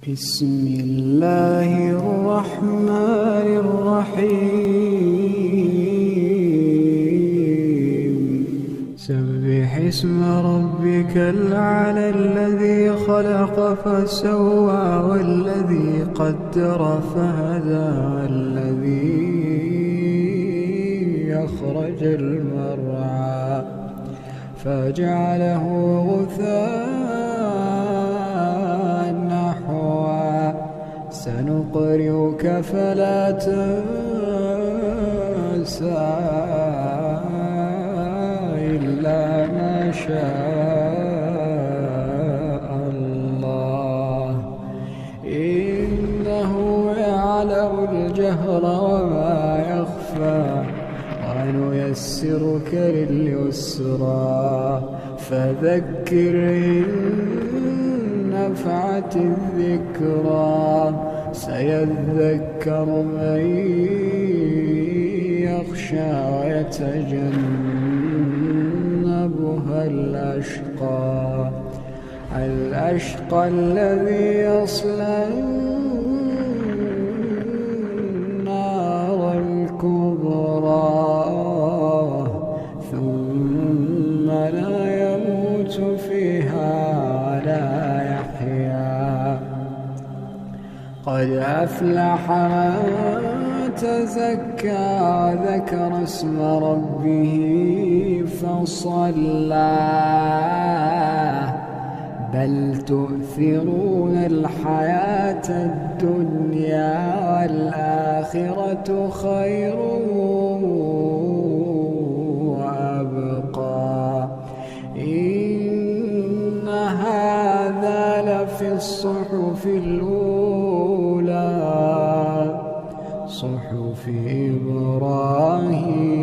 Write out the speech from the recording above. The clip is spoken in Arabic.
بسم الله الرحمن الرحيم سبح اسم ربك الأعلى الذي خلق فسوى والذي قدر فهدى والذي أخرج المرعى فجعله غثاء نحوا سنقرئك فلا تنسى إلا ما شاء الله إنه يعلم الجهر وما يخفى ونيسرك لليسرى فذكر إن نفعت الذكرى سيذكر من يخشى ويتجنبها الأشقى الذي يصلى النار الكبرى ثم لا يموت فيها ولا يحيا قد أفلح من تزكى وذكر اسم ربه فصلى بل تؤثرون الحياة الدنيا والآخرة خير وأبقى إن هذا لفي الصحف الأولى صحف إبراهيم